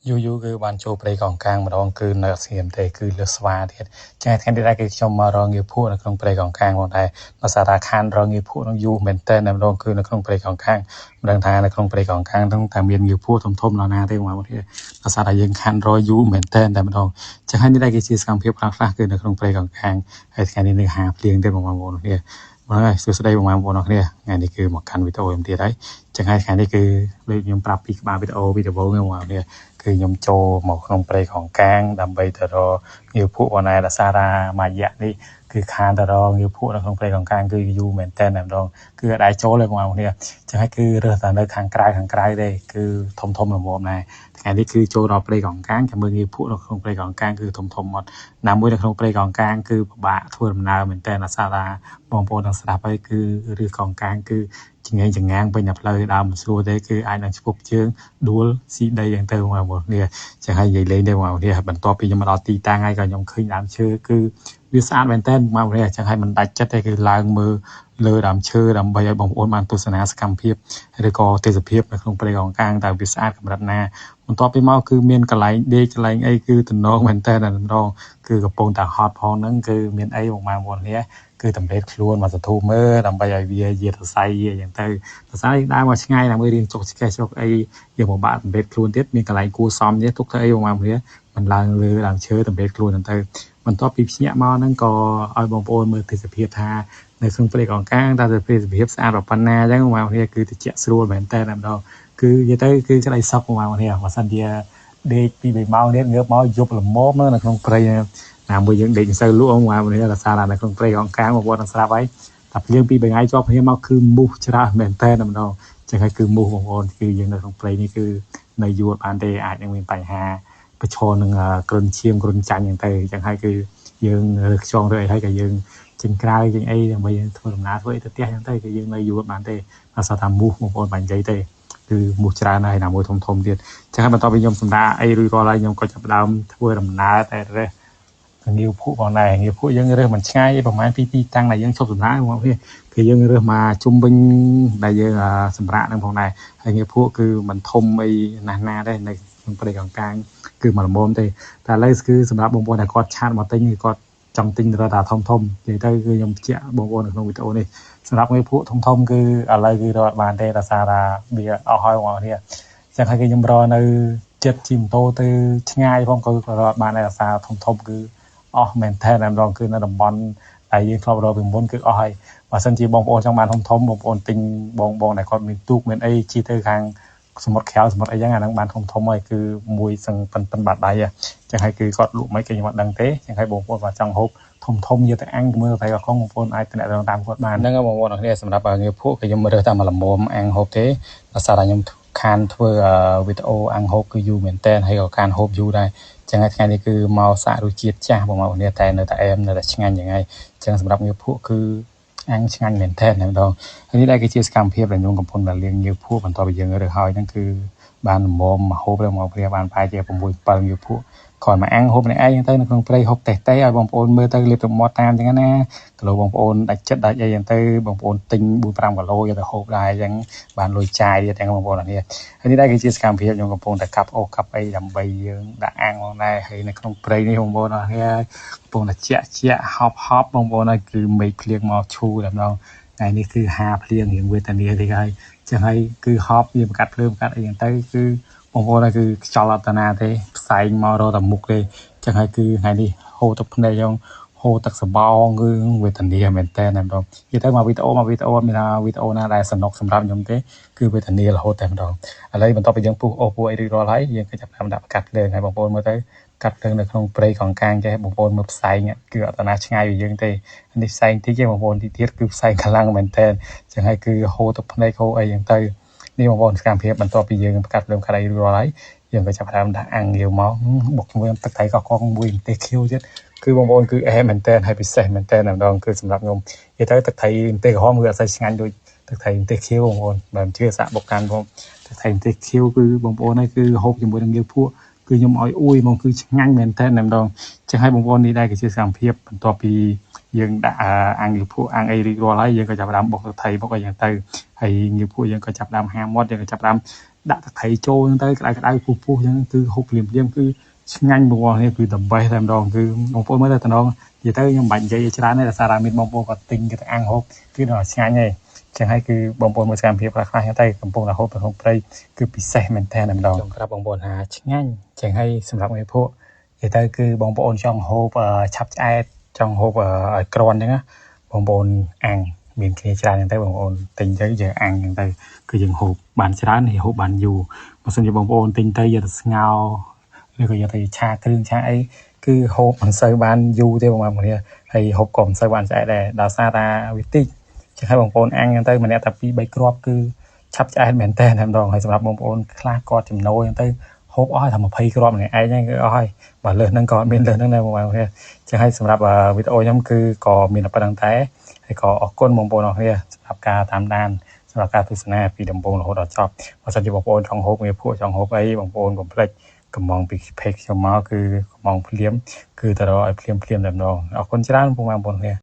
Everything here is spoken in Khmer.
យូគឺបានចូលព្រៃកោងកាងម្ដងគឺនៅស្ងៀមទេគឺលើស្វាទៀតចឹងថ្ងៃនេះដែរគឺខ្ញុំមករងងារភក់នៅក្នុងព្រៃកោងកាងផងដែរដោយសារតែខានរងងារភក់នឹងយូរមែនតើម្ដងគឺនៅក្នុងព្រៃកោងកាងមិនដឹងថានៅក្នុងព្រៃកោងកាងហ្នឹងតែមានងារភក់ធំៗដល់ណាទេបងប្អូនដោយសារតែយើងខានរយូរមែនតើតែម្ដងចឹងហើយនេះដែរគឺជាសកម្មភាពខ្លះៗគឺនៅក្នុងព្រៃកោងកាងហើយថ្ងៃនេះនឹងហាភ្លៀងទេបងប្អូនគ្នាបងហើយសួស្តីបងប្អូនគ្នាថ្ងៃនេះគឺមកកាន់វីដេអូខ្ញុំទៀតហើយចឹងហើយថ្ងៃនេះគឺដូចខ្ញុំប្រាប់ពីក្បាលវីដេអូហ្នឹងបងប្អូនគ្នាគឺខ្ញុំចូលមកក្នុងព្រៃកោងកាងដើម្បីទៅរកងារភក់បងណាដោយសារតែមួយរយៈនេះគឺខានទៅរកងារភក់នៅក្នុងព្រៃកោងកាងគឺយូរមែនតើម្ដងគឺអត់ដែរចូលទេបងប្អូនគ្នាចឹងហើយគឺរើសតែនៅខាងក្រៅទេគឺធំល្មមដែរថ្ងៃនេះគឺចូលដល់ព្រៃកោងកាងចាំមើលងារភក់នៅក្នុងព្រៃកោងកាងគឺធំអត់ណាមួយនៅក្នុងព្រៃកោងកាងគឺពិបាកធ្វើដំណើរមែនតើដោយសារតែបងប្អូននឹងស្ដាប់ហើយគឺឬកោងកាងគឺចង្ងាងពេញតែផ្លូវដើមមិនស្រួលទេគឺអាចនឹងឈប់ជើងដួលស៊ីដីយ៉ាងទៅបងប្អូនគ្នាចឹងហើយនិយាយលេងទេបងប្អូនគ្នាបន្ទាប់ពីខ្ញុំមកដល់ទីតាំងហើយក៏ខ្ញុំឃើញដើមឈើគឺវាស្អាតមែនតើបងប្អូនគ្នាចឹងហើយមិនដាច់ចិត្តទេគឺឡើងមើលលើដើមឈើដើម្បីឲ្យបងប្អូនបានទស្សនាសកម្មភាពឬក៏ទេសភាពនៅក្នុងព្រៃកោងកាងតើវាស្អាតកម្រិតណាបន្ទាប់ពីមកគឺមានកន្លែងដេកកន្លែងអីគឺតំណងមែនតើម្ដងគឺកំពុងតែហត់ផងហ្នឹងគឺមានអីបងប្អូនគ្នាគឺតម្រេតខ្លួនមកសន្ទុះមើលដើម្បីឲ្យវាយាសរស័យយ៉ាងទៅដោយសារដើរមកឆ្ងាយដើម្បីរៀនចុកឆ្កេះចុកអីយើងពិបាកតម្រេតខ្លួនទៀតមានកន្លែងគួរសមទៀតទុកទៅអីបងប្អូនគ្នាមិនឡើងលើដើមឈើតម្រេតខ្លួនហ្នឹងទៅបន្ទាប់ពីភ្ញាក់មកហ្នឹងក៏ឲ្យបងប្អូនមើលទេសភាពថានៅក្នុងព្រៃកោងកាងតើទេសភាពស្អាតប៉ុណ្ណាអញ្ចឹងបងប្អូនគ្នាគឺតិចស្រួលមែនតើម្ដងគឺនិយាយទៅគឺក្តីសុខបងប្អូនគ្នាបើសិនជាដេកពី3ម៉ោងទៀតងើបមកយប់ល្មមនៅក្នុងព្រៃណាមួយយើងដេកមិនសូវលក់បងប្អូនគ្នាដោយសារតែនៅក្នុងព្រៃកោងកាងបងប្អូននឹងស្រាប់ហើយតែភ្លៀងពី3ថ្ងៃជាប់គ្នាមកគឺមូសច្រើនមែនតើម្ដងចឹងហើយគឺមូសបងប្អូនគឺយើងនៅក្នុងព្រៃនេះគឺនៅយួរបានទេអាចនឹងមានបញ្ហាប្រឈមនឹងគ្រុនឈាមគ្រុនចាញ់ហ្នឹងទៅចឹងហើយគឺយើងរើខ្យងរើអីហើយក៏យើងចេញក្រៅចេញអីដើម្បីធ្វើដំណើរធ្វើអីទៅផ្ទះចឹងទៅគឺយើងនៅយួរបានទេដោយសារថាមូសបងប្អូនបាញ់និយាយទេគឺមូសច្រើនហើយណាមួយធំទៀតចឹងហើយបន្ទាប់ពីខ្ញុំសម្រាកអីរួចរាល់ហើយខ្ញុំក៏ចាប់ផ្ដើមធ្វើដំណើរតែរើសងាវភក់ផងដែរងាវភក់យើងរើសមិនឆ្ងាយប្រហែលពីទីតាំងដែលយើងឈប់សម្រាកបងប្អូនគឺយើងរើសមកជុំវិញដែលយើងសម្រាកនឹងផងដែរហើយងាវភក់គឺមិនធំអីណាស់ទេនៅក្នុងព្រៃកោងកាងគឺមកល្មមទេតែឥឡូវគឺសម្រាប់បងប្អូនដែលគាត់ឆាតមកទិញគឺគាត់ចង់ទិញរត់តែធំនិយាយទៅគឺខ្ញុំបញ្ជាក់បងប្អូននៅក្នុងវីដេអូនេះសម្រាប់ងាវភក់ធំគឺឥឡូវគឺរត់បានទេដោយសារថាវាអស់ហើយបងប្អូននេះចឹងហើយគឺខ្ញុំរនៅចិត្តជិះម៉ូតូទៅឆ្ងាយផងក៏រត់បានដែរដោយសារធំគឺអស់មែនតើម្ដងគឺនៅតំបន់ដែលយើងធ្លាប់រកពីមុនគឺអស់ហើយបើសិនជាបងប្អូនចង់បានធំបងប្អូនទិញបងដែលគាត់មានទូកមានអីជិះទៅខាងសមុទ្រខែវសមុទ្រអីចឹងអាហ្នឹងបានធំហើយគឺមួយសឹងប៉ុនបាត់ដៃចឹងហើយគឺគាត់លក់មិនគេខ្ញុំអត់ដឹងទេចឹងហើយបងប្អូនបើចង់ហូបធំយកទៅអាំងមើលតែក៏បងប្អូនអាចតំណតាមគាត់បានហ្នឹងបងប្អូនគ្នាសម្រាប់ងារភក់គឺខ្ញុំរើសតែមកល្មមអាំងហូបទេដោយសារតែខ្ញុំខានធ្វើវីដេអូអាំងហូបគឺយូរមែនតើហើយក៏ខានហូបយូរដែរចឹងហើយថ្ងៃនេះគឺមកសាករសជាតិចាស់បងប្អូនគ្នាតែនៅតែអែមនៅតែឆ្ងាញ់យ៉ាងហើយចឹងសម្រាប់ងារភក់គឺអាំងឆ្ងាញ់មែនតើម្ដងហើយនេះដែរគឺជាសកម្មភាពដែលខ្ញុំកំពុងតែលាងងារភក់បន្ទាប់ពីយើងរើសហើយហ្នឹងគឺបានល្មមមកហូបហើយមកព្រាបានប្រហែលជា6 7ងារភក់គាត់មកអាំងហូបម្នាក់ឯងទៅនៅក្នុងព្រៃហូបតេះឲ្យបងប្អូនមើលទៅលេបទៅមាត់តាមចឹងណាគីឡូបងប្អូនដាច់ចិត្តដាច់អីចឹងទៅបងប្អូនទិញ 4-5 គីឡូយកទៅហូបដែរចឹងបានលុយចាយទៀតទាំងបងប្អូននេះហើយនេះដែរគឺជាសកម្មភាពខ្ញុំកំពុងតែកាប់អូសកាប់អីដើម្បីយើងដាក់អាំងផងដែរហើយនៅក្នុងព្រៃនេះបងប្អូននេះកំពុងតែជាក់ហប់បងប្អូនហើយគឺមេឃភ្លៀងមកឈូតែម្ដងថ្ងៃនេះគឺហាភ្លៀងរៀងវេទនាតិចហើយចឹងហើយគឺហប់វាបង្កាត់ភ្លើងបង្កាត់អីចឹងទៅគឺបងប្អូនគឺខ្យល់អត់តាណាទេផ្សែងមករកតែមុខទេចឹងហើយគឺថ្ងៃនេះហូរទឹកភ្នែកហ្នឹងហូរទឹកសបោគឺវេទនាមែនតើតែម្ដងនិយាយទៅមកវីដេអូមានថាវីដេអូណាដែលសនុកសម្រាប់ខ្ញុំទេគឺវេទនារហូតតែម្ដងឥឡូវបន្ទាប់ពីយើងពុះអូសពួរអីរួចរាល់ហើយយើងក៏ចាប់ផ្ដើមដាក់កាត់ភ្លើងហើយបងប្អូនមើលទៅកាត់ភ្លើងនៅក្នុងព្រៃកោងកាងចេះបងប្អូនមើលផ្សែងគឺអត់តាណាឆ្ងាយពីយើងទេនេះផ្សែងតិចទេបងប្អូនទីទៀតគឺផ្សែងខ្លាំងមែនតើចឹងហើយគឺហូរទឹកភ្នែកហូរអីចឹងទៅនេះបងប្អូនសកម្មភាពបន្ទាប់ពីយើងកាត់ភ្លើងកាត់អីរួចរាល់ហើយយើងក៏ចាប់ផ្ដើមដាក់អាំងងាវមកបុកជាមួយទឹកត្រីកោះកងមួយម្ទេសខៀវទៀតគឺបងប្អូនគឺអែមែនតើហើយពិសេសមែនតើម្ដងគឺសម្រាប់ខ្ញុំនិយាយទៅទឹកត្រីម្ទេសក្រហមគឺអត់សូវឆ្ងាញ់ដូចទឹកត្រីម្ទេសខៀវបងប្អូនបើមិនជឿសាក់បុកកាន់បងទឹកត្រីម្ទេសខៀវគឺបងប្អូនហើយគឺហូបជាមួយនឹងងាវភក់គឺខ្ញុំឲ្យអួយហ្មងគឺឆ្ងាញ់មែនតើម្ដងចឹងហើយបងប្អូននេះដែរគឺជាសកម្មភាពបន្ទាប់ពីយើងដាក់អាំងងាវភក់អាំងអីរួចរាល់ហើយយើងក៏ចាប់ផ្ដើមបុកទឹកត្រីបុកអីចឹងទៅហើយងាវភក់យើងក៏ចាប់ផ្ដើមហាមាត់យើងក៏ចាប់ផ្ដើម ដាក់ទឹកត្រីចូលហ្នឹងទៅក្តៅៗពុះៗអញ្ចឹងគឺហូបភ្លាមៗគឺឆ្ងាញ់បងប្អូននេះគឺ the best តែម្ដងគឺបងប្អូនមើលទៅតំណងនិយាយទៅខ្ញុំមិនបាច់និយាយច្រើនទេដោយសារតែមានបងប្អូនគាត់ទិញគេទៅអាំងហូបគឺដល់ឆ្ងាញ់ហើយចឹងហើយគឺបងប្អូនមើលសកម្មភាពខ្លះៗហ្នឹងទៅកំពុងតែហូបក្នុងព្រៃគឺពិសេសមែនតើតែម្ដងខ្ញុំប្រាប់បងប្អូនថាឆ្ងាញ់ចឹងហើយសម្រាប់មេភក់និយាយទៅគឺបងប្អូនចង់ហូបឆាប់ឆ្អែតចង់ហូបឲ្យក្រាន់ចឹងណាបងប្អូនអាំងមានគ្នាច្រើនហ្នឹងទៅបងប្អូនទិញទៅយើងអាំងហ្នឹងទៅគឺយើងហូបបានច្រើនហើយហូបបានយូរបើសិនជាបងប្អូនទិញទៅយកទៅស្ងោរឬក៏យកទៅឆាគ្រឿងឆាអីគឺហូបមិនសូវបានយូរទេបងប្អូនគ្នាហើយហូបក៏មិនសូវបានឆ្អែតដែរដោយសារតែវាតិចចឹងហើយបងប្អូនអាំងហ្នឹងទៅម្នាក់តែ2 3គ្រាប់គឺឆាប់ឆ្អែតមែនតើតែម្ដងហើយសម្រាប់បងប្អូនខ្លះគាត់ចំណូលហ្នឹងទៅហូបអស់តែ20គ្រាប់ម្នាក់ឯងហ្នឹងគឺអស់ហើយបើលើសហ្នឹងក៏មានលើសហ្នឹងដែរបងប្អូនគ្នាចឹងហើយសម្រាប់វីដេអូខ្ញុំគឺក៏មានតែប៉ុណ្្នឹងតែហើយក៏អរគុណបងប្អូនអរគ្នាសម្រាប់ការតាមដានសម្រាប់ការទស្សនាពីដំបូងរហូតដល់ចប់បើសិនជាបងប្អូនចង់ហូបងាយភក់ចង់ហូបអីបងប្អូនកុំភ្លេចកំងពី page ខ្ញុំមកគឺកំងភ្លាមគឺទៅរកឲ្យភ្លាមតែម្ដងអរគុណច្រើនបងប្អូនគ្នា